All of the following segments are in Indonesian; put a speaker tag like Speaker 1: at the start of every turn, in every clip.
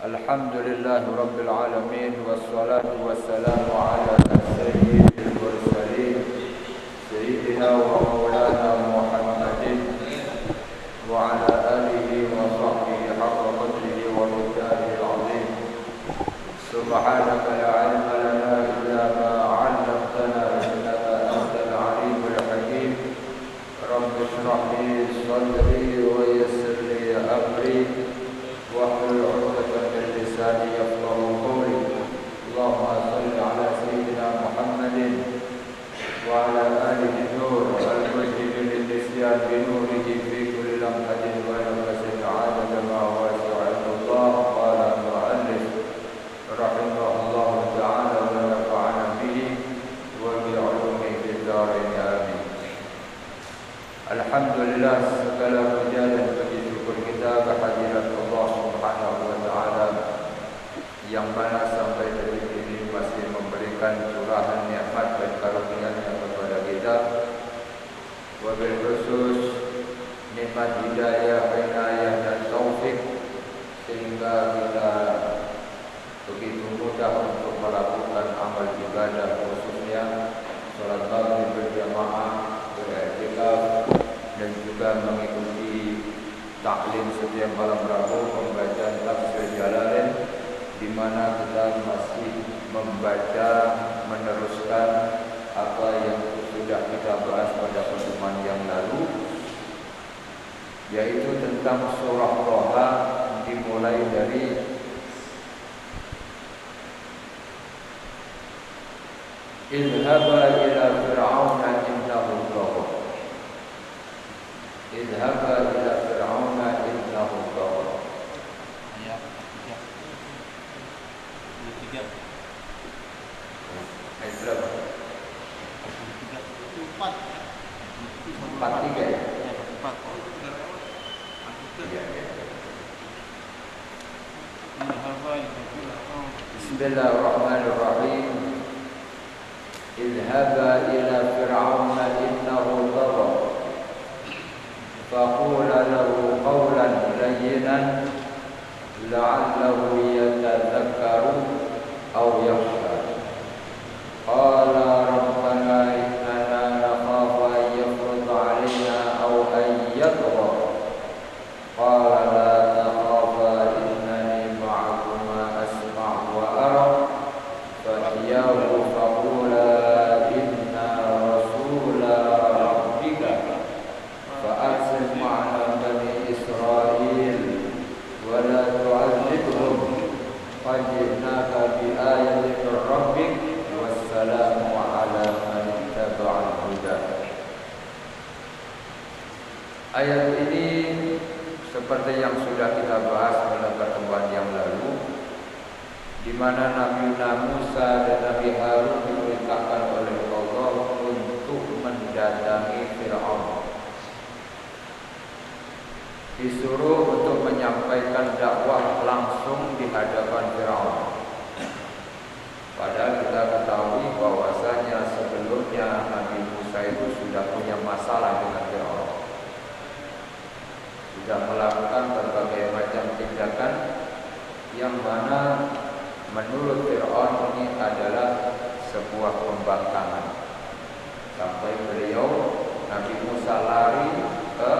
Speaker 1: Alhamdulillahi Rabbil Alamin. Wassalatu wassalamu ala sayyidil mursalin Sayyidina wa maulana Muhammadin wa ala alihi wa sahbihi haqqa qadrihi wa miqdarihi al-azim. Subhanaka la ilma lana illa ma 'allamtana innaka antal alimul hakim. Rabbi shrah li sadri wa yassir li amri wahlul 'uqdatam min lisani yafqahu qawli. Allahumma shalli ala sayyidina Muhammadin wa ala alihi nur al-mujib lil-nisyan bi nurihi fi kulli lamhatin wa nafsin 'adada ma wasi'a Allah. Qala al-mu'allif rahimahullahu ta'ala wa nafa'ana bihi wa bi 'ulumihi fid dharain amin. Alhamdulillah, segala puja dan puji syukur kita kehadirat Allah Subhanahu wa taala yang mana sampai detik ini masih memberikan curahan nikmat dan karunia-Nya kepada kita. Wabil khusus nikmat hidayah, inayah dan taufik sehingga kita begitu mudah untuk melakukan amal ibadah, khususnya salat maghrib berjamaah, beriktikaf, dan juga mengikuti taklim setiap malam Rabu, pembacaan tafsir Jalalain, di mana kita masih membaca, meneruskan apa yang sudah kita bahas pada pertemuan yang lalu, yaitu tentang surah Thaha, dimulai dari Idhaba ila fir'auna innahu tagha. Idhaba ila fir'auna innahu tagha.
Speaker 2: Ayat 3.
Speaker 1: Ayat berapa?
Speaker 2: 4.
Speaker 1: 43 ya?
Speaker 2: 4.
Speaker 1: Iya, iya.
Speaker 2: Bismillahirrahmanirrahim.
Speaker 1: Bismillahirrahmanirrahim. Idhaba ila fir'auna innahu tagha. Faqula lahu qawlan layyinan la'allahu yatadhakkaru aw yakhsha. Qala rabbana innana nakhafu an yafruta 'alaina aw an yatgha. Qala la takhafa innani ma'akuma asma' wa ara. Fatiyahu faqula inna rasula rabbika fa'arsil ma'ana bani Israil wa la tu'adzibhum qad ji'naka bi ayatin min rabbik wassalamu ala man ittaba'al huda. Ayat ini seperti yang sudah kita bahas pada pertemuan yang lalu, di mana Nabi Musa dan Nabi Harun diperintahkan oleh Allah untuk mendatangi Fir'aun. Disuruh untuk menyampaikan dakwah langsung di hadapan Fir'aun. Padahal kita ketahui bahwasanya sebelumnya Nabi Musa itu sudah punya masalah dengan Fir'aun. Sudah melakukan berbagai macam tindakan yang mana menurut Fir'aun ini adalah sebuah pembangkangan. Sampai beliau Nabi Musa lari ke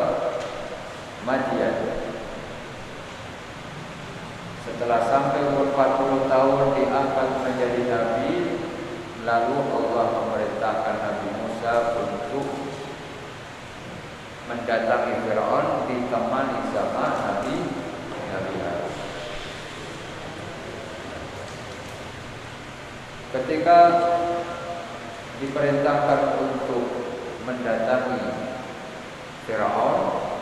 Speaker 1: Madian. Setelah sampai umur 40 tahun diangkat menjadi nabi, lalu Allah memerintahkan Nabi Musa untuk mendatangi Fir'aun ditemani sama Nabi Harun. Ketika diperintahkan untuk mendatangi Fir'aun,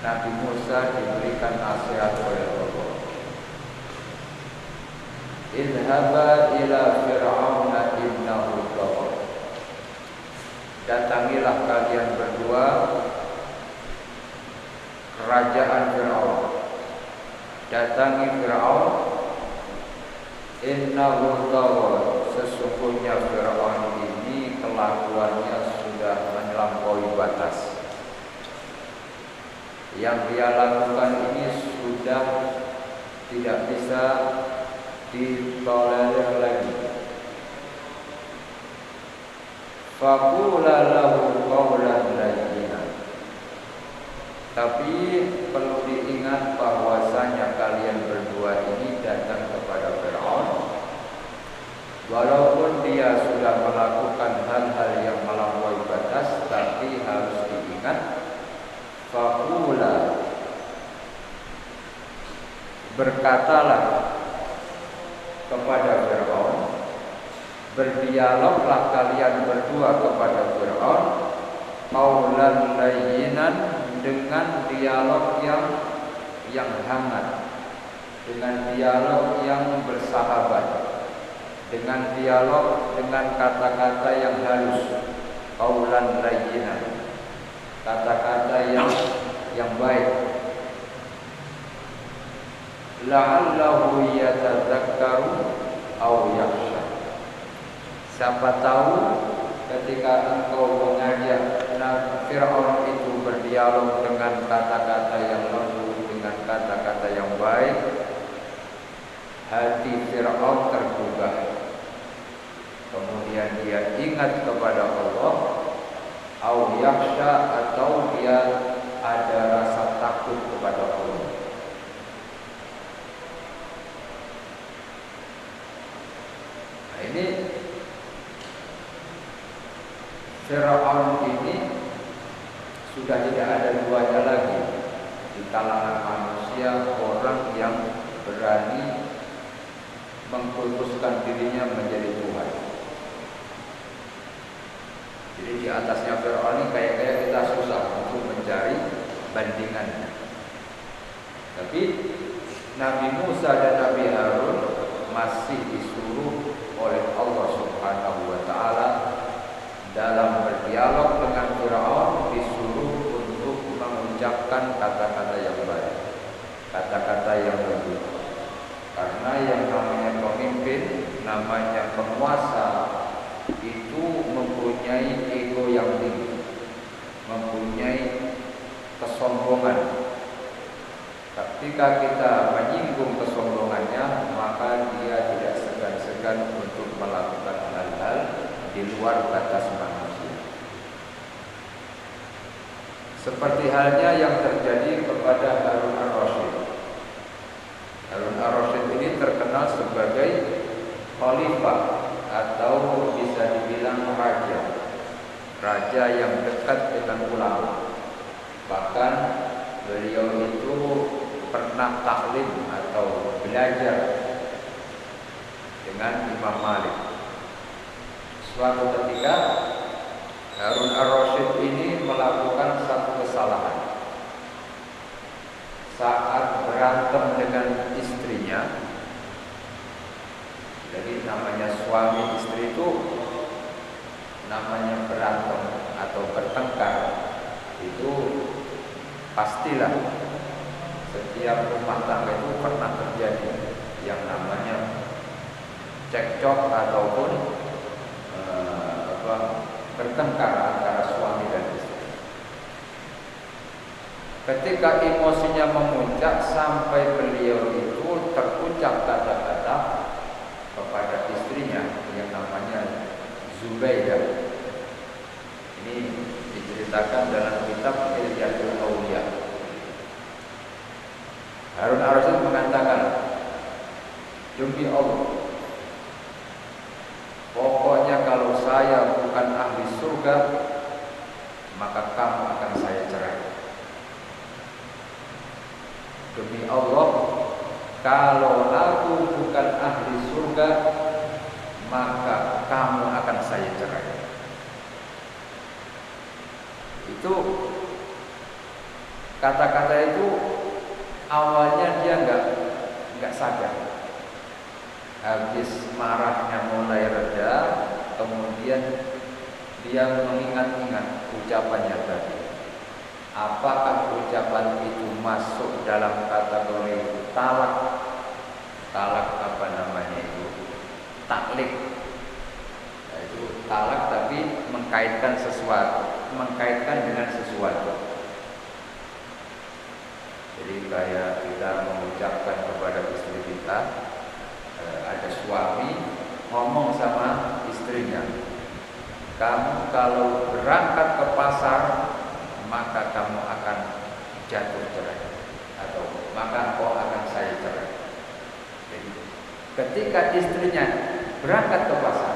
Speaker 1: Nabi Musa diberikan nasihat oleh Allah. Idhaba ila fir'auna innahu tagha. Datangilah kalian berdua kerajaan Fir'aun. Datangi Fir'aun. Innahu tagha. Sesungguhnya Fir'aun ini kelakuannya sudah melampaui batas. Yang dia lakukan ini sudah tidak bisa ditolerir lagi. Faqula lahu qawlan layyinan. Tapi perlu diingat bahwasanya kalian berdua ini datang kepada Fir'aun, walaupun dia sudah melakukan hal-hal yang melampaui batas, tapi harus diingat, faqula, berkatalah kepada Fir'aun, berdialoglah kalian berdua kepada Fir'aun, qawlan layyinan, dengan dialog yang hangat, dengan dialog yang bersahabat, dengan dialog dengan kata-kata yang halus, qawlan layyinan, kata-kata yang baik. La'allahu yatadzakkaru aw yakhsha. Siapa tahu ketika engkau mengajak Fir'aun itu berdialog dengan kata-kata yang lembut, dengan kata-kata yang baik, hati Fir'aun tergugah, kemudian dia ingat kepada Allah, au yakhsha, atau dia ada rasa takut kepada Allah. Nah, ini Fir'aun ini sudah tidak ada duanya lagi di kalangan manusia, orang yang berani mengkultuskan dirinya menjadi Tuhan. Jadi di atasnya Fir'aun ini kayak kita susah untuk mencari bandingannya. Tapi Nabi Musa dan Nabi Harun masih disuruh oleh Allah Subhanahu wa Ta'ala dalam berdialog dengan Fir'aun, disuruh untuk mengucapkan kata-kata yang baik, kata-kata yang lembut. Karena yang namanya pemimpin, namanya penguasa, itu mempunyai ego yang tinggi, mempunyai kesombongan. Ketika kita menyinggung kesombongannya, maka dia tidak segan-segan untuk melakukan hal-hal di luar batas manusia. Seperti halnya yang terjadi kepada Harun ar-Rasyid. Harun ar-Rasyid ini terkenal sebagai khalifah atau bisa dibilang raja yang dekat dengan ulama. Bahkan beliau itu pernah taklim atau belajar dengan Imam Malik. Suatu ketika Harun ar-Rasyid ini melakukan satu kesalahan. Saat berantem dengan istrinya, jadi namanya suami istri itu namanya berantem atau bertengkar, itu pastilah setiap rumah tangga itu pernah terjadi yang namanya cekcok ataupun bertengkar antara suami dan istri. Ketika emosinya memuncak sampai beliau itu terucap kata-kata kepada istrinya yang namanya Zubaidah. Ini diceritakan dalam kitab Hilyatul Auliya. Harun ar-Rasyid mengatakan, demi Allah, pokoknya kalau saya bukan ahli surga, maka kamu akan saya cerai. Demi Allah, kalau aku bukan ahli surga, maka kamu akan saya cerai. Itu kata-kata itu awalnya dia nggak sadar. Habis marahnya mulai reda, kemudian dia mengingat-ingat ucapannya tadi. Apakah ucapan itu masuk dalam kategori talak? Talak apa namanya itu? Taklik. Nah, itu talak tapi mengkaitkan sesuatu, mengkaitkan dengan sesuatu. Jadi kayak kita mengucapkan kepada biasa ada suami ngomong sama istrinya, kamu kalau berangkat ke pasar maka kamu akan jatuh cerai, atau maka kau akan saya cerai. Jadi ketika istrinya berangkat ke pasar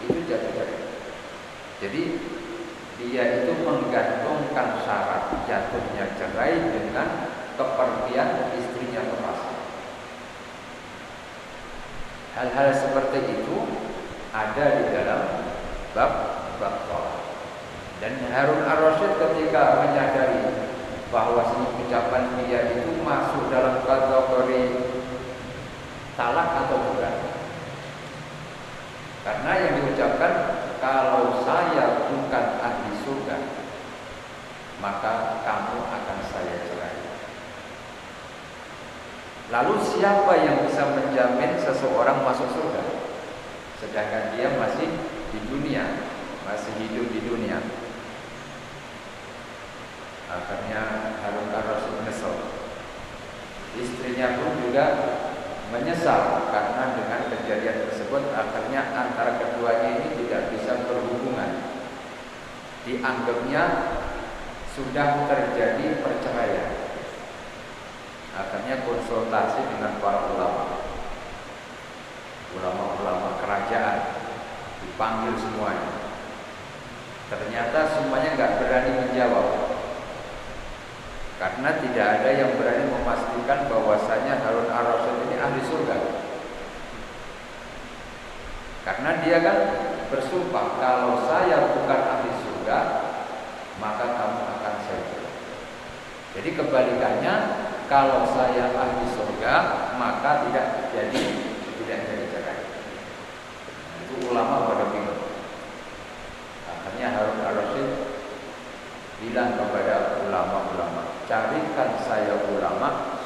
Speaker 1: itu jatuh cerai. Jadi dia itu menggantungkan syarat jatuhnya cerai dengan kepergian istrinya ke pasar. Hal-hal seperti itu ada di dalam bab tolak. Dan Harun ar-Rasyid ketika menyadari bahwa ucapan dia itu masuk dalam kategori talak atau bukan. Karena yang diucapkan, kalau saya bukan ahli surga, maka kamu akan saya cerai. Lalu siapa yang bisa menjamin seseorang masuk surga sedangkan dia masih di dunia, masih hidup di dunia? Akhirnya Harun ar-Rasyid menyesal. Istrinya pun juga menyesal karena dengan kejadian tersebut akhirnya antara keduanya ini tidak bisa berhubungan. Dianggapnya sudah terjadi perceraian. Akhirnya konsultasi dengan para ulama kerajaan, dipanggil semuanya. Ternyata semuanya nggak berani menjawab, karena tidak ada yang berani memastikan bahwasanya Harun ar-Rasyid ini ahli surga. Karena dia kan bersumpah, kalau saya bukan ahli surga, maka kamu akan saya cerai. Jadi kebalikannya, kalau saya ahli surga, maka tidak jadi cerai. Itu ulama pada bingung. Akhirnya Harun ar-Rasyid bilang kepada ulama-ulama, carikan saya ulama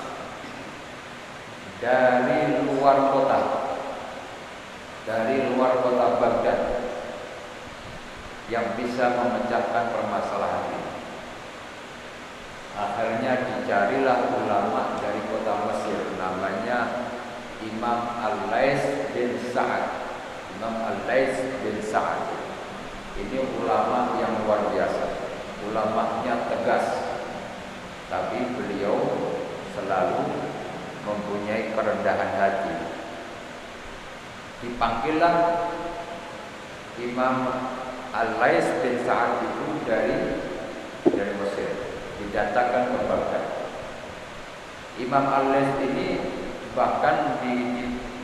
Speaker 1: dari luar kota Baghdad yang bisa memecahkan permasalahan ini. Akhirnya dicarilah ulama dari kota Mesir, namanya Imam Al-Lais bin Sa'ad. Ini ulama yang luar biasa, ulamanya tegas, tapi beliau selalu mempunyai kerendahan hati. Dipanggillah Imam Al-Lais bin Sa'ad itu dari Mesir, didatangkan ke Baghdad. Imam Al-Lais ini bahkan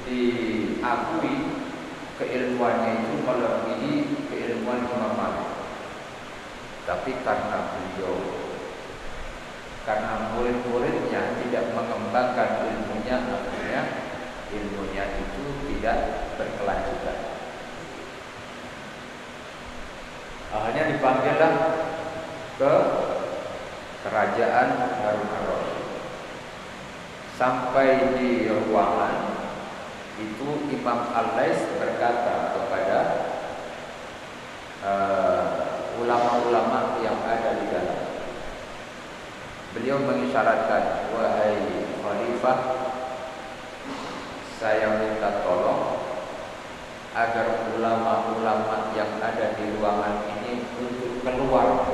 Speaker 1: diakui keilmuannya itu melebihi keilmuan Imam Malik. Tapi karena murid-muridnya tidak mengembangkan ilmunya, akhirnya ilmunya itu tidak berkelanjutan. Akhirnya dipanggillah ke kerajaan Harun ar-Rasyid. Sampai di ruangan itu Imam Al-Lais berkata kepada ulama-ulama yang ada di dalam. Beliau mengisyaratkan, wahai khalifah, saya minta tolong agar ulama-ulama yang ada di ruangan ini untuk keluar.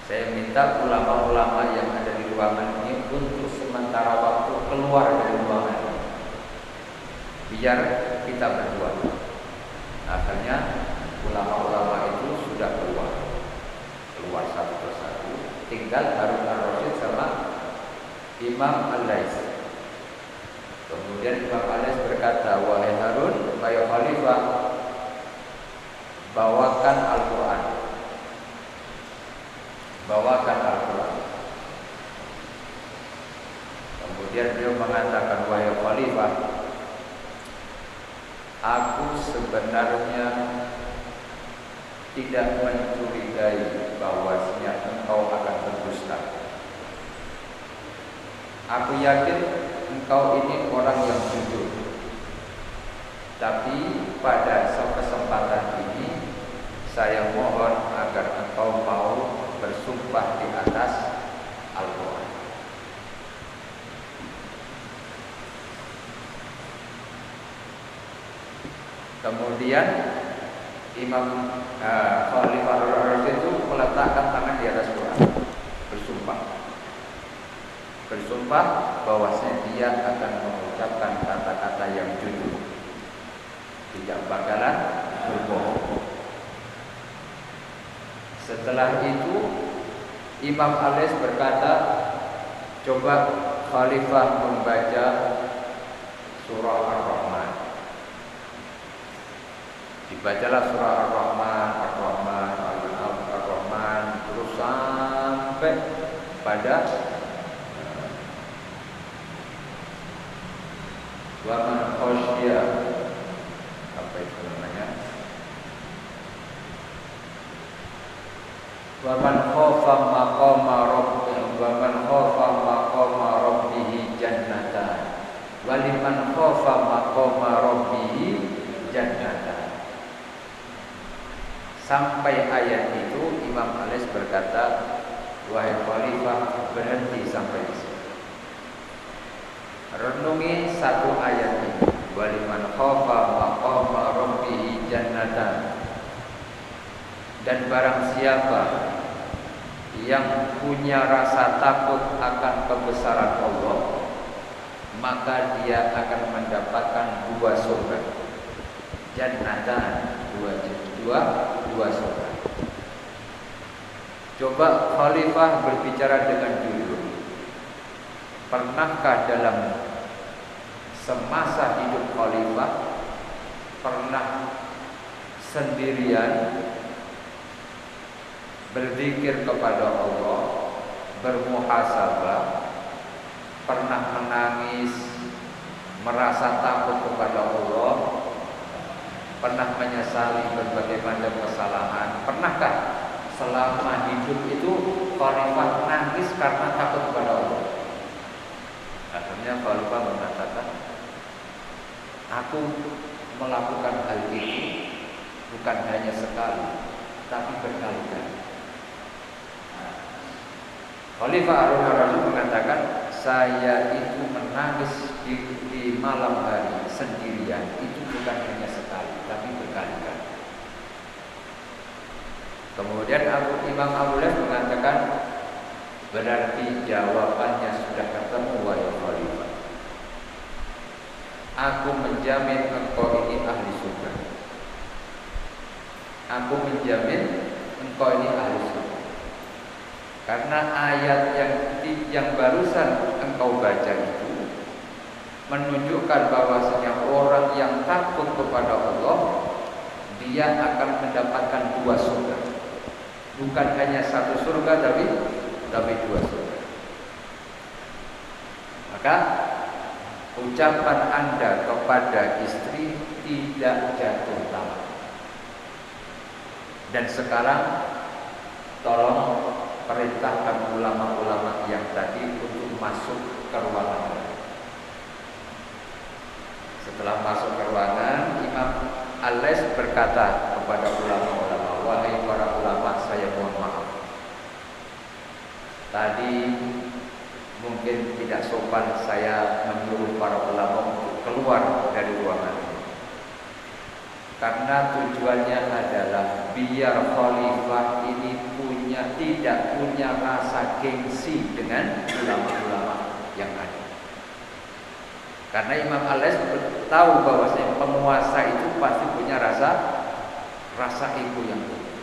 Speaker 1: Saya minta ulama-ulama yang ada di ruangan ini untuk sementara waktu keluar dari ruangan ini, biar kita berdua. Akhirnya ulama-ulama itu sudah keluar satu persatu. Tinggal Harun ar-Rasyid sama Imam Al-Lais. Kemudian Imam Al-Lais berkata, wahai Harun, wahai khalifah, bawakan Al-Quran. Kemudian beliau mengatakan, wahai khalifah, aku sebenarnya tidak mencurigai bahwasanya engkau akan berdusta. Aku yakin engkau ini orang yang jujur. Tapi pada kesempatan ini saya mohon agar engkau mau bersumpah di atas Al-Quran. Kemudian Imam Khalifah Ar-Rasyid itu meletakkan tangan di atas Quran, bersumpah bahwasanya dia akan mengucapkan kata-kata yang jujur, tidak bakalan berbohong. Setelah itu Imam Al-Lais berkata, coba Khalifah membaca surah Ar-Rahman. Dibacalah surah Ar-Rahman, Ar-Rahman, Ar-Rahman, terus sampai pada wa man khasya, apa itu namanya, wa man khafa maqama rabbih jannatan wa liman khafa maqama rabbih jannatan. Sampai ayat itu Imam Al-Lais berkata, wahai Khalifah, berhenti sampai di sini. Renungi satu ayat ini, wa liman khafa maqama rabbih jannatan. Dan barang siapa yang punya rasa takut akan kebesaran Allah, maka dia akan mendapatkan dua surga. Jannatan, dua surga. Coba Khalifah berbicara dengan jujur. Pernahkah dalam semasa hidup Khalifah pernah sendirian berzikir kepada Allah, bermuhasabah, pernah menangis, merasa takut kepada Allah, pernah menyesali berbagai macam kesalahan? Pernahkah selama hidup itu Khalifah nangis karena takut kepada Allah? Akhirnya Khalifah mengatakan, aku melakukan hal itu bukan hanya sekali, tapi berkali-kali. Khalifah Ar-Rasyid mengatakan, saya itu menangis di malam hari sendirian itu bukan hanya sekali, tapi berkali-kali. Kemudian Imam Al-Lais mengatakan, berarti jawabannya sudah ketemu, wahai Khalifah. Aku menjamin engkau ini ahli surga. Aku menjamin engkau ini ahli surga. Karena ayat yang barusan engkau baca itu menunjukkan bahwasanya orang yang takut kepada Allah, dia akan mendapatkan dua surga. Bukan hanya satu surga, tapi dua surga. Maka ucapan Anda kepada istri tidak jatuh talak. Dan sekarang tolong perintahkan ulama-ulama yang tadi untuk masuk ke ruangan. Setelah masuk ke ruangan, Imam Al-Lais berkata kepada ulama-ulama, wahai para ulama, saya mohon maaf. Tadi mungkin tidak sopan saya menyuruh para ulama untuk keluar dari ruangan ini. Karena tujuannya adalah biar Khalifah ini tidak punya rasa gengsi dengan ulama-ulama yang ada. Karena Imam Al-Lais tahu bahwasanya penguasa itu pasti punya rasa ego yang tinggi.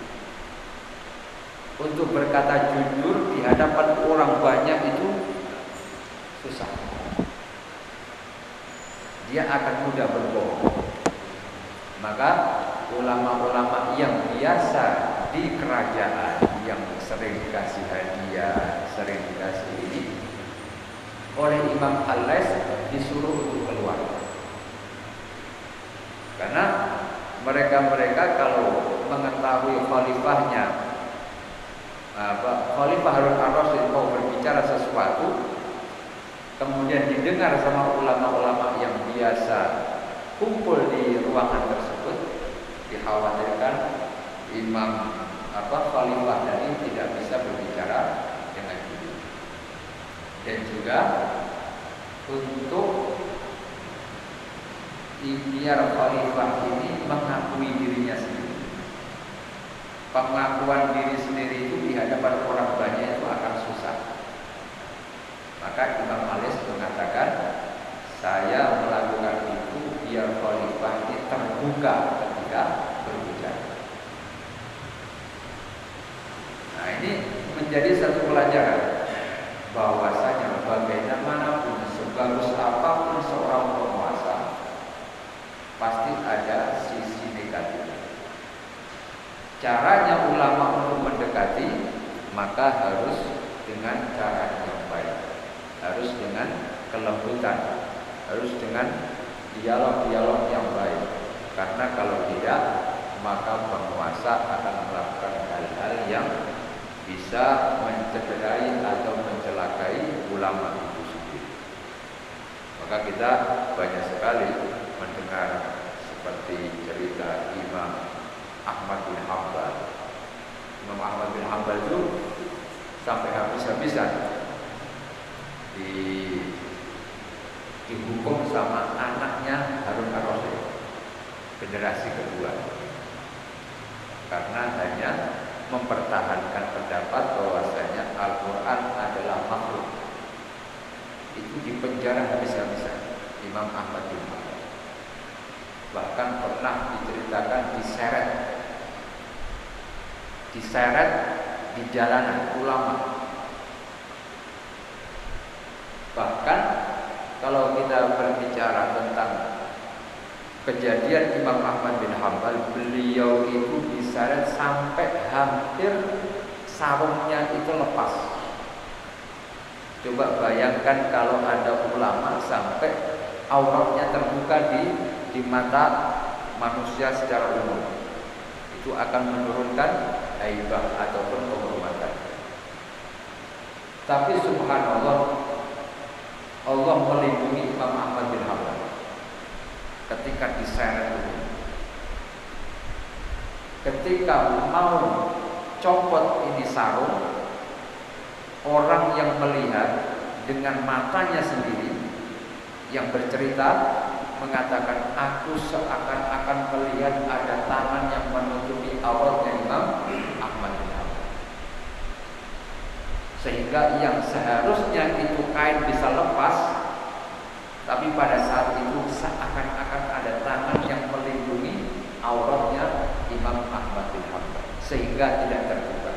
Speaker 1: Untuk berkata jujur di hadapan orang banyak itu susah. Dia akan mudah berbohong. Maka ulama-ulama yang biasa di kerajaan, yang sering dikasih hadiah, sering dikasih ini, oleh Imam Al-Lais disuruh untuk keluar. Karena mereka kalau mengetahui khalifahnya, Khalifah Harun Ar-Rasyid mau berbicara sesuatu, kemudian didengar sama ulama-ulama yang biasa kumpul di ruangan tersebut, dikhawatirkan Khalifah tadi tidak bisa berbicara dengan jujur. Dan juga untuk biar khalifah ini mengakui dirinya sendiri. Pengakuan diri sendiri itu di hadapan orang banyak itu akan susah. Maka Imam Malik mengatakan, saya melakukan itu biar khalifah ini terbuka ketika berbicara. Nah, ini menjadi satu pelajaran bahwasanya bagaimanapun sebagus apapun seorang penguasa pasti ada sisi negatif. Caranya ulama untuk mendekati maka harus dengan cara yang baik, harus dengan kelembutan, harus dengan dialog-dialog yang baik. Karena kalau tidak, maka penguasa akan melakukan hal-hal yang bisa mencederai atau mencelakai ulama itu sendiri. Maka kita banyak sekali mendengar seperti cerita Imam Ahmad bin Hanbal. Imam Ahmad bin Hanbal itu sampai habis-habisan dihukum sama anaknya Harun ar-Rasyid, generasi kedua, karena hanya mempertahankan pendapat bahwasanya Al-Quran adalah makhluk. Itu dipenjara habis-habisan Imam Ahmad bin Hanbal. Bahkan pernah diceritakan diseret di jalanan ulama. Bahkan kalau kita berbicara tentang kejadian Imam Ahmad bin Hanbal, beliau itu diseret sampai hampir sarungnya itu lepas. Coba bayangkan kalau ada ulama sampai auratnya terbuka di mata manusia secara umum, itu akan menurunkan aibah ataupun kehormatan. Tapi subhanallah, Allah melindungi Imam Ahmad bin Hanbal ketika diseret itu. Ketika mau copot ini sarung, orang yang melihat dengan matanya sendiri yang bercerita mengatakan, aku seakan-akan melihat ada tangan yang menutupi auratnya Imam Ahmad bin Hanbal. Sehingga yang seharusnya itu kain bisa lepas, tapi pada saat itu seakan-akan ada tangan yang melindungi auratnya Imam Ahmad bin Hanbal sehingga tidak terbuka.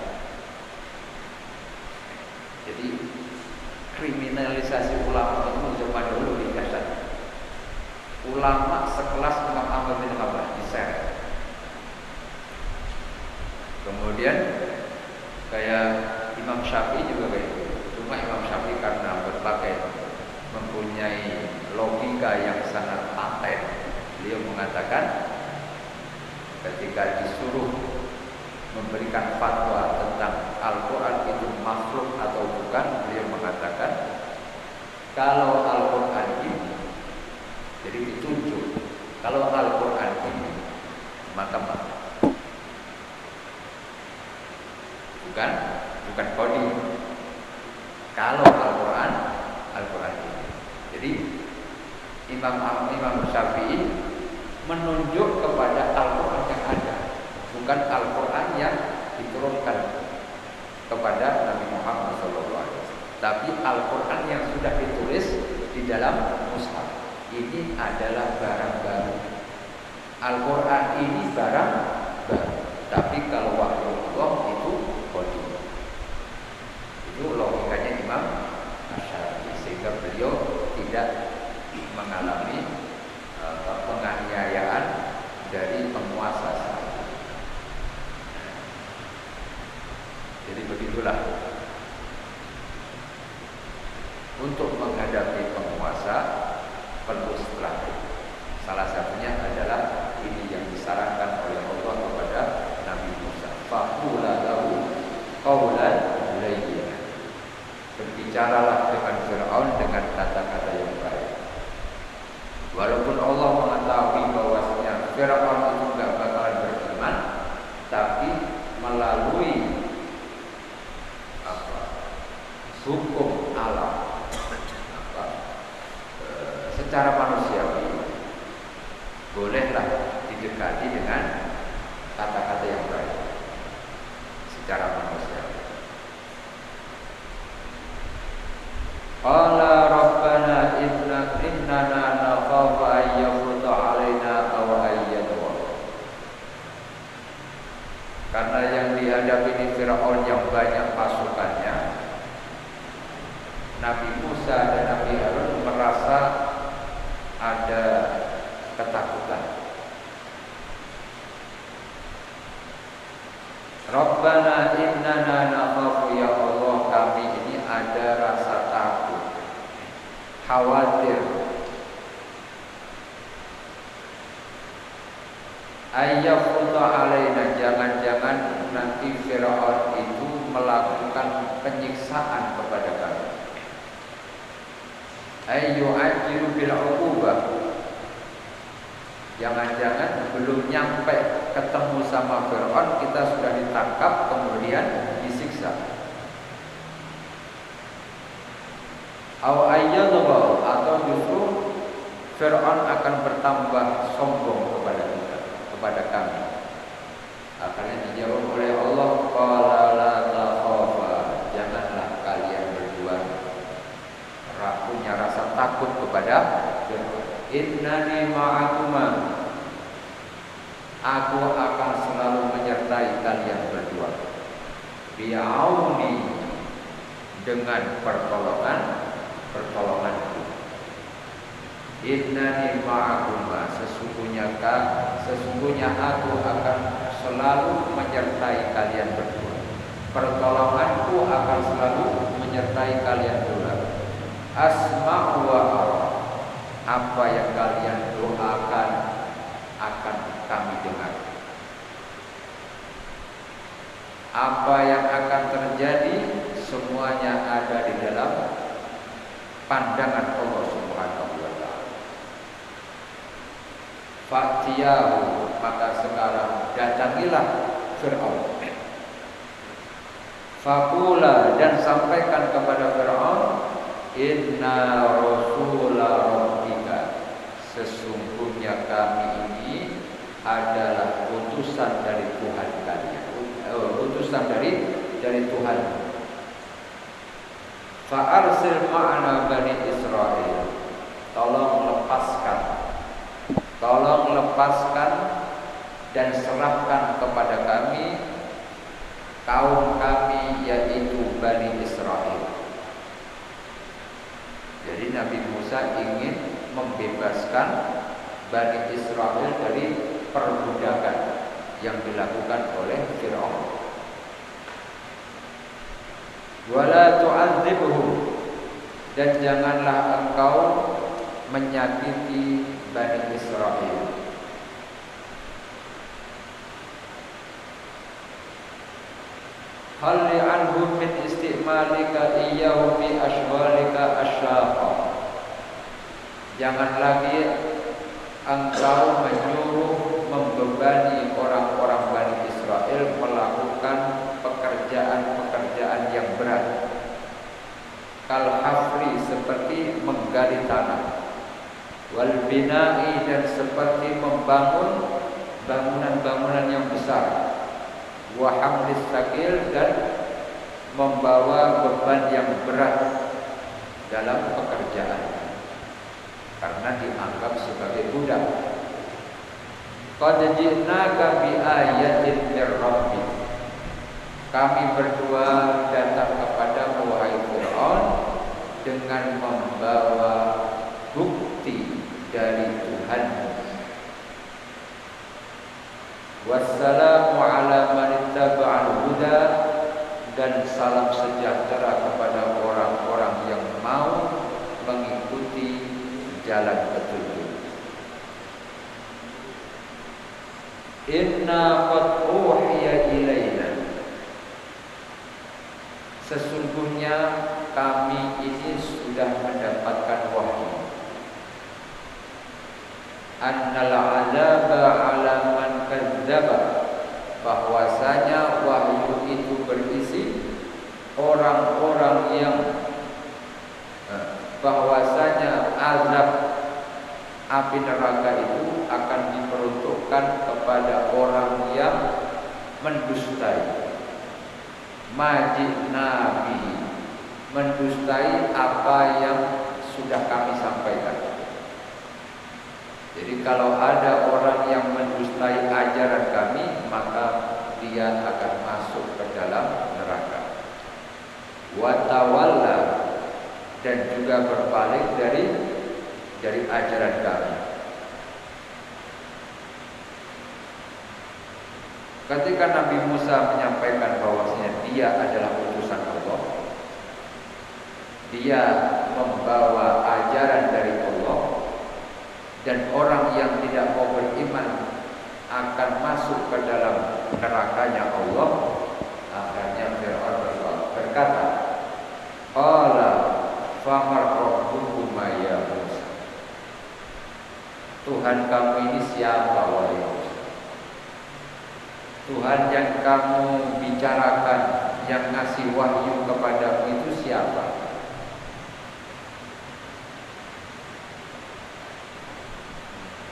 Speaker 1: Jadi kriminalisasi ulama itu zaman dulu dikasih. Ulama sekelas Imam Ahmad bin Hanbal diseret. Kemudian kayak Imam Syafi'i juga kayak gitu. Cuma Imam Syafi'i karena berbagai mempunyai logika yang sangat paten, beliau mengatakan ketika disuruh memberikan fatwa tentang Al-Quran itu makhluk atau bukan, beliau mengatakan kalau Al-Quran ini, jadi ditunjuk, kalau Al-Quran ini maka makhluk, bukan kodi. Kalau Al-Quran ini. Jadi Imam Syafi'i menunjuk kepada Al-Quran yang ada, bukan Al-Quran yang diturunkan kepada Nabi Muhammad SAW, tapi Al-Quran yang sudah ditulis di dalam mushaf. Ini adalah barang baru. Al-Quran ini barang baru, tapi kalau wahyu Allah itu kodi. Itu logikanya Imam Syafi'i, sehingga beliau tidak mengalami penganiayaan dari penguasa saat itu. Jadi begitulah, untuk menghadapi penguasa perlu strategi. Salah satunya adalah ini yang disarankan oleh Allah kepada Nabi Musa, faqula lahu qawlan layyinan. Berbicaralah dengan Fir'aun dengan kata-kata yang baik. Walaupun Allah mengetahui bahwasanya Fir'aun itu tidak bakalan beriman, tapi melalui hukum alam, secara manusiawi bolehlah didekati dengan kata-kata yang baik secara manusiawi. Qala rabbana innana nakhafu an yafruta alaina aw ayyadwa. Karena yang dihadapi ini Fir'aun yang banyak pasukannya, Nabi Musa dan Nabi Harun merasa ada ketakutan. Rabbana innana nakhafu, ya Allah, kami ini ada rasa takut, khawatir, ayyafruta alaina, jangan-jangan nanti Fir'aun itu melakukan penyiksaan kepada kami. Ayyu'ajilu bil 'uqubah, jangan-jangan belum nyampe ketemu sama Fir'aun kita sudah ditangkap kemudian disiksa. Aw ayyadha, atau justru Fir'aun akan bertambah sombong kepada kita, kepada kami. Akhirnya dijawab oleh Allah, qala la takhafa, janganlah kalian berdua punya rasa takut kepada Fir'aun. Innani ma'akuma, aku akan selalu menyertai kalian berdua. Bi'auni, dengan pertolonganku. Innani ma'akuma, sesungguhnya aku akan selalu menyertai kalian berdua. Pertolonganku akan selalu menyertai kalian berdua. Asma'u wa ara, apa yang kalian doakan akan kami dengar. Apa yang akan terjadi semuanya ada di dalam pandangan Allah Subhanahu wa ta'ala. Fa'tiyahu, maka sekarang datangilah Fir'aun. Faqula, dan sampaikan kepada Fir'aun, inna rasula rabbika, sesungguhnya kami ini adalah utusan dari Tuhan kalian, utusan dari Tuhan. Fa'arsil ma'ana bani Israel, tolong lepaskan dan serahkan kepada kami kaum kami, yaitu Bani Israel. Jadi Nabi Musa ingin membebaskan Bani Israel dari perbudakan yang dilakukan oleh Fir'aun. Wala tu'adzibhum, dan janganlah engkau menyakiti Bani Israel. Hal li'anhum min isti'malika iyyahu fi ashwalika asyaqa, jangan lagi engkau menyuruh, membebani orang-orang Bani Israel melakukan pekerjaan-pekerjaan yang berat. Kal hafri, seperti menggali tanah. Wal bina'i, dan seperti membangun bangunan-bangunan yang besar. Wa hamlis sakil, dan membawa beban yang berat dalam pekerjaan, karena dianggap sebagai budak. Qad ji'naka bi ayatin mir rabbik, kami berdua datang kepada wahai Fir'aun dengan membawa bukti dari Tuhan. Wassalamu ala man ittaba'al huda, dan salam sejahtera kepada orang-orang yang mau mengikuti jalan petunjuk. Inna qad uhiya ilaina, sesungguhnya kami ini sudah mendapatkan wahyu. Annal azaba ala man kadzdzaba, bahwasanya wahyu itu berisi orang-orang yang bahwasanya azab api neraka itu akan diperuntukkan kepada orang yang mendustai majid nabi, mendustai apa yang sudah kami sampaikan. Jadi kalau ada orang yang mendustai ajaran kami, maka dia akan masuk ke dalam neraka. Wa tawalla, dan juga berpaling dari ajaran kami. Ketika Nabi Musa menyampaikan bahwasanya dia adalah utusan Allah, dia membawa ajaran dari Allah, dan orang yang tidak mau beriman akan masuk ke dalam nerakanya Allah. Akhirnya Fir'aun berkata, qala famar rabbukuma ya Musa, Tuhan kamu ini siapa wahai Musa? Tuhan yang kamu bicarakan, yang ngasih wahyu kepadamu itu siapa?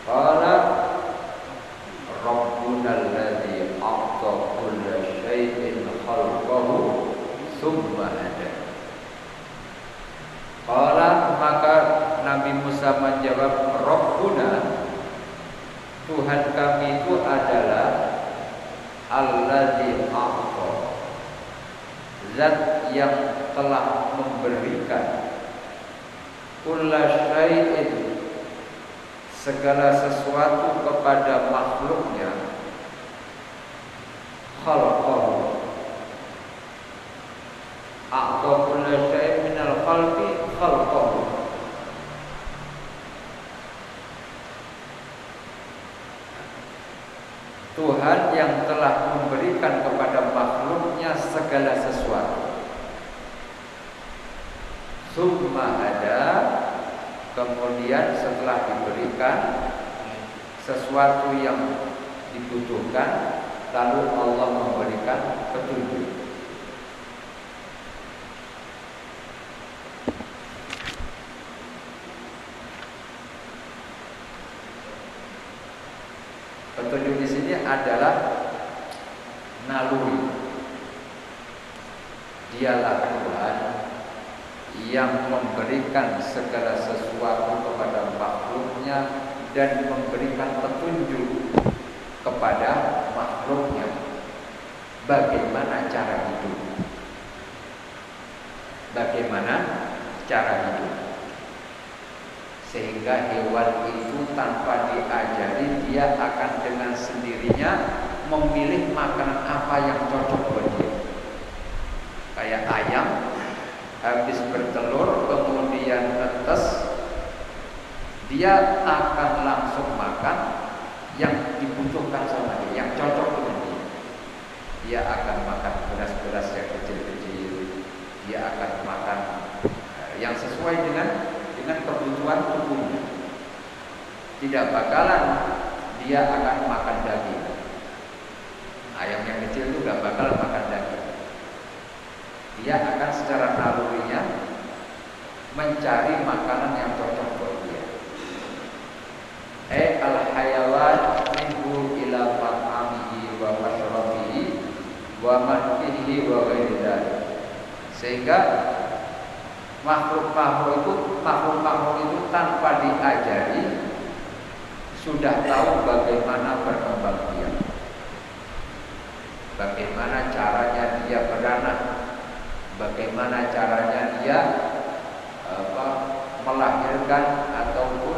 Speaker 1: Qala Rabbuna alladzi a'ta kulla syai'in khalqahu tsumma hada. Qala, maka Nabi Musa menjawab, Rabbuna, Tuhan kami itu adalah alladzi a'ta, zat yang telah memberikan kulla syai'in, segala sesuatu kepada makhluknya, khalqahu, a'ta kulla syai'in minal khalqi khalqahu. Tuhan yang telah memberikan kepada makhluknya segala sesuatu. Summa ada, kemudian setelah diberikan sesuatu yang dibutuhkan, lalu Allah memberikan petunjuk. Petunjuk di sini adalah naluri. Dialah Tuhan yang memberikan segala sesuatu kepada makhluknya dan memberikan petunjuk kepada makhluknya bagaimana cara hidup. Bagaimana cara hidup. Sehingga hewan itu tanpa diajari, dia akan dengan sendirinya memilih makanan apa yang cocok buat dia. Kayak ayam habis bertelur kemudian netes, dia akan langsung makan yang dibutuhkan sama dia, yang cocok dengan dia. Dia akan makan beras-beras yang kecil-kecil, dia akan makan yang sesuai dengan kebutuhan tubuhnya. Tidak bakalan dia akan makan daging. Ayam yang kecil itu gak bakal makan daging. Dia akan secara nalurinya mencari makanan yang cocok buat dia. Al-hayawan minhu ila mat'amihi wa mashrabihi wa mankihi wa ghairi dzalik. Sehingga makhluk-makhluk itu tanpa diajari sudah tahu bagaimana berkembang biak, bagaimana caranya dia beranak, bagaimana caranya dia melahirkan ataupun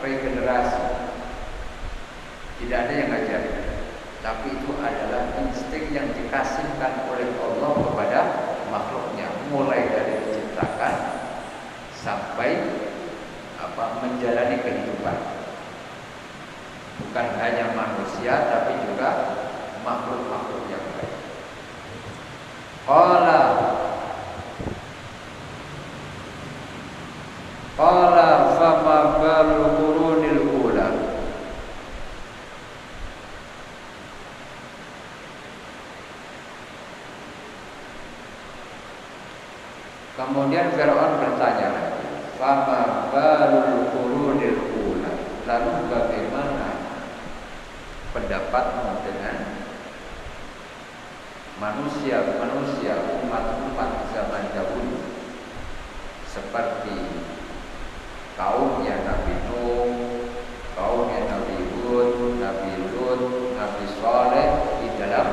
Speaker 1: regenerasi. Tidak ada yang ngajarin, tapi itu adalah insting yang dikasihkan oleh Allah kepada makhluknya, mulai dari diciptakan sampai menjalani kehidupan. Bukan hanya manusia, tapi juga makhluk-makhluk yang lain. Qala fama balul qurunil ula. Kemudian Fir'aun bertanya lagi, fama balul qurunil ula. lalu bagaimana pendapatmu dengan manusia umat-umat zaman dahulu seperti kaumnya Nabi Nuh, kaumnya Nabi Hud, Nabi Lut, Nabi Saleh di dalam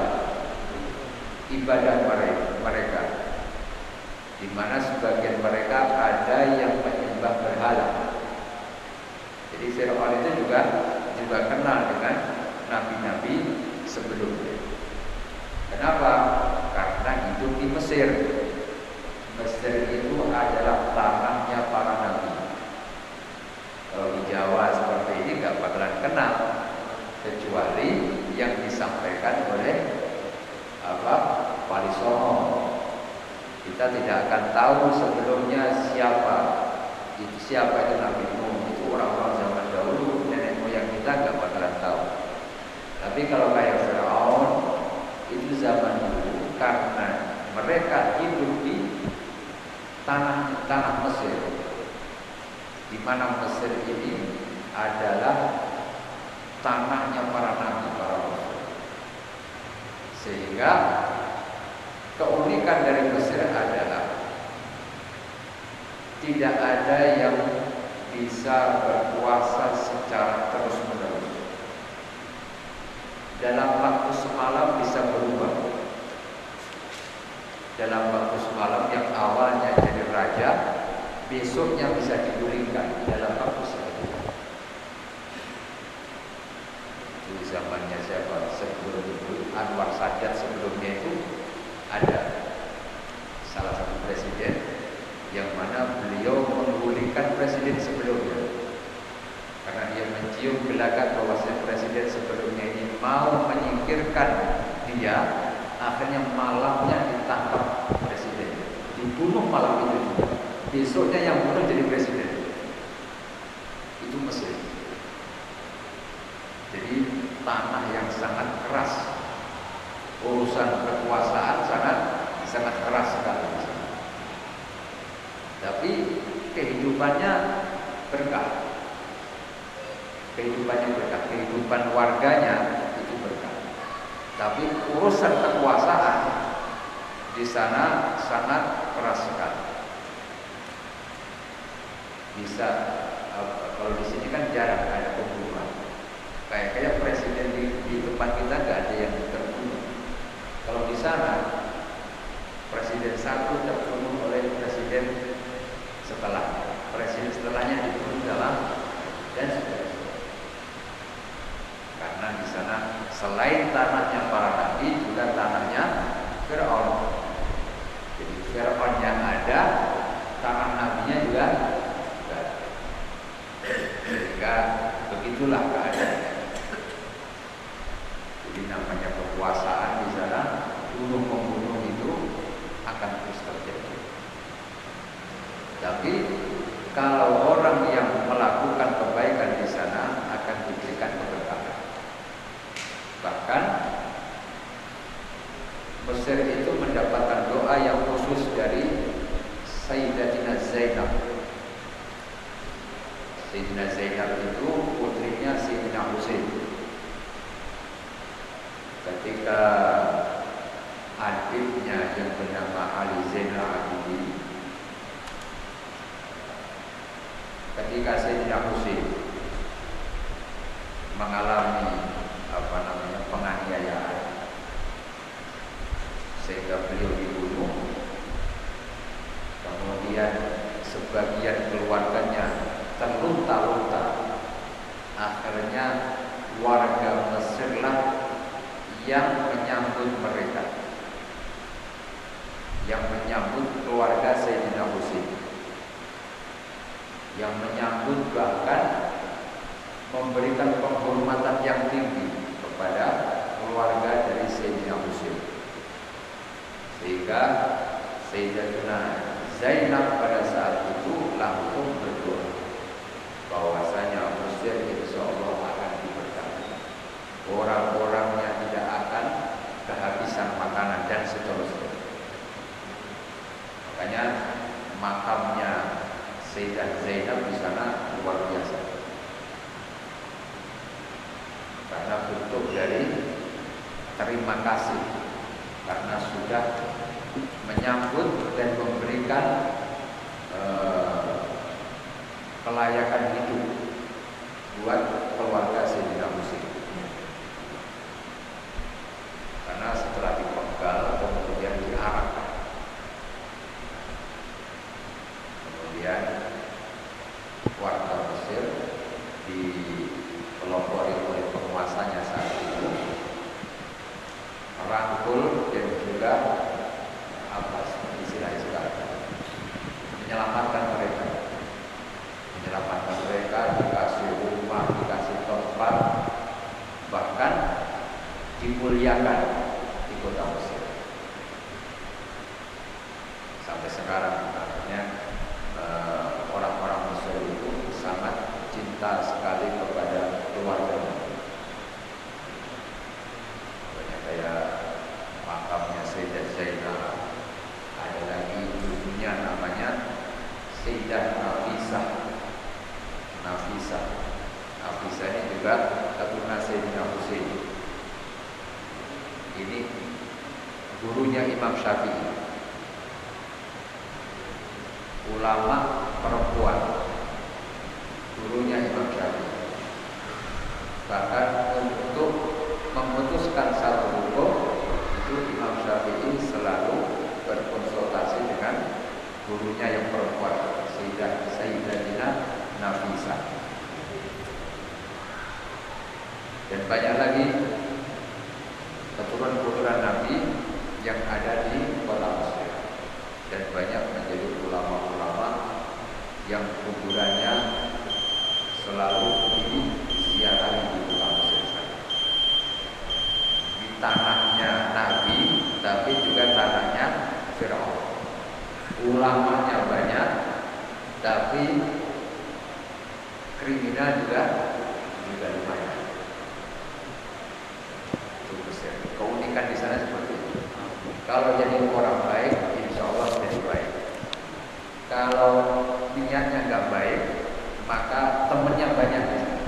Speaker 1: ibadah mereka, di mana sebagian mereka ada yang menyembah berhala. Jadi Fir'aun itu juga kenal dengan nabi-nabi sebelumnya. Kenapa? Karena hidup di Mesir. Mesir itu adalah tanahnya para nabi. Kalau di Jawa seperti ini nggak bakalan kenal, kecuali yang disampaikan oleh Wali Songo. Kita tidak akan tahu sebelumnya siapa itu Nabi Nuh, itu orang-orang zaman dahulu, nenek moyang kita nggak bakalan tahu. Tapi kalau kayak Fir'aun, itu zaman dulu karena mereka hidup di tanah Mesir, di mana Mesir ini adalah tanahnya para nabi, para rasul. Sehingga keunikan dari Mesir adalah tidak ada yang bisa berpuasa secara terus-menerus. Dalam waktu semalam bisa berubah. Dalam waktu semalam yang awalnya jadi raja, besoknya bisa digulingkan dalam waktu sehari. Itu zamannya siapa? Sebelum itu Anwar Sadat, sebelumnya itu ada salah satu presiden yang mana beliau menggulingkan presiden sebelumnya, karena dia mencium gelagat bahwa presiden sebelumnya ini mau menyingkirkan dia. Akhirnya malamnya ditangkap presiden, dibunuh malam itu juga. Besoknya yang bunuh jadi presiden. Itu Mesir. Jadi tanah yang sangat keras, urusan kekuasaan sangat keras sekali. Tapi kehidupannya berkah. Kehidupan warganya itu berkah. Tapi urusan kekuasaan di sana sangat keras sekali. Bisa kalau di sini kan jarang ada pembunuhan. Kayak presiden di tempat kita nggak ada yang terbunuh. Kalau di sana presiden satu terbunuh oleh presiden setelahnya dibunuh dan sebagainya. Karena di sana selain tanahnya para nabi juga tanahnya Fir'aun. Jadi Fir'aun yang ada, tanah nabinya juga ada. Sehingga begitulah keadaannya. Jadi namanya kekuasaan di sana, bunuh-membunuh itu akan terus terjadi. Tapi kalau orang yang melakukan kebaikan di sana akan diberikan keberkahan. Bahkan Mesir itu mendapatkan doa yang khusus dari Sayyidatina Zainab. Sayyidina Zainab itu putrinya Sayyidina Husain. Ketika adiknya yang bernama Ali Zainal Abidin, ketika Sayyidina Husain mengalami penganiayaan sehingga beliau dibunuh, kemudian sebagian keluarganya terlunta-lunta, akhirnya warga Mesirlah yang menyambut mereka, yang menyambut keluarga Sayyidina Husain, yang menyambut bahkan memberikan penghormatan yang tinggi kepada keluarga dari Sayyidina Husain. Sehingga Sayyidatuna Zainab pada saat itu langsung berdoa bahwasanya Mesir insyaallah akan diberkati, orang-orangnya tidak akan kehabisan makanan dan seterusnya. Makanya makamnya Sayyidah Zainab di sana luar biasa. terima kasih karena sudah menyambut dan memberikan kelayakan hidup buat keluarga Sayyidina Husain. Karena setelah dipenggal kemudian diarak, kemudian warga Mesir dipelopori oleh penguasanya saat itu, merangkul dan juga istilah menyelamatkan mereka, dikasih rumah, dikasih tempat, bahkan dimuliakan di kota Mesir. Sampai sekarang artinya orang-orang Mesir itu sangat cinta sekali kepada keluarganya. Banyak kayak makamnya Sayyidah Zainab, ada lagi ibunya namanya Sayyidah Nafisah ini juga keturunan Sayyidina Husain. Ini gurunya Imam Syafi'i, ulama perempuan, gurunya Imam Syafi'i. Bahkan untuk memutuskan satu hukum itu Imam Syafi'i selalu berkonsultasi dengan gurunya yang perempuan, Sayyidatina Nafisah. Dan banyak lagi keturunan Nabi yang ada di kota Mesir, dan banyak menjadi ulama-ulama yang kuburannya selalu diziarahi di kota Mesir. Di tanahnya Nabi, tapi juga tanahnya Firaun. Ulamanya banyak, tapi kriminal juga lumayan. Keunikan di sana seperti itu. Kalau jadi orang baik, insya Allah jadi baik. Kalau niatnya nggak baik, maka temennya banyak di sana.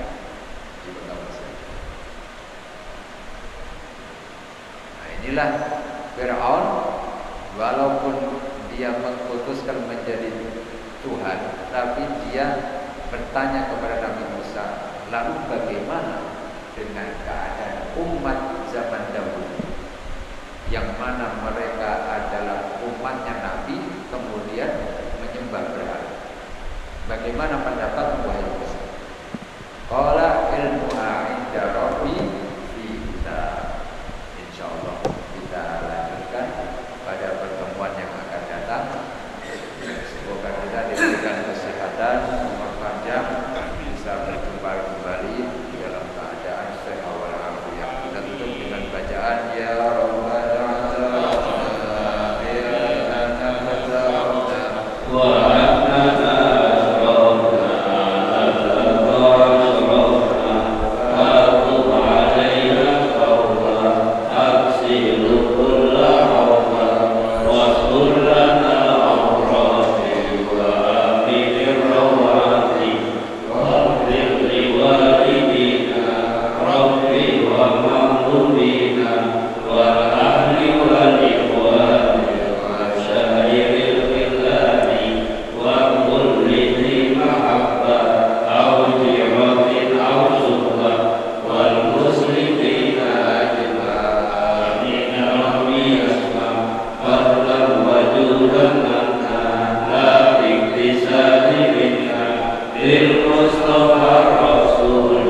Speaker 1: Nah, inilah Firaun, walaupun dia memutuskan menjadi Tuhan, tapi dia bertanya kepada Nabi Musa, lalu bagaimana dengan keadaan umat zaman dahulu yang mana mereka adalah umatnya Nabi kemudian menyembah berhala? Bagaimana pendapat wahai Musa? Qala ilmuha inda rabbi fi kitab. Insyaallah kita lanjutkan pada pertemuan yang akan datang. Semoga kita diberikan kesehatan, umur panjang, bisa berjumpa kembali dalam keadaan sehat walafiat. Kita tutup dengan bacaan ya Rabbal alamin ya
Speaker 3: Mustafa Rasulullah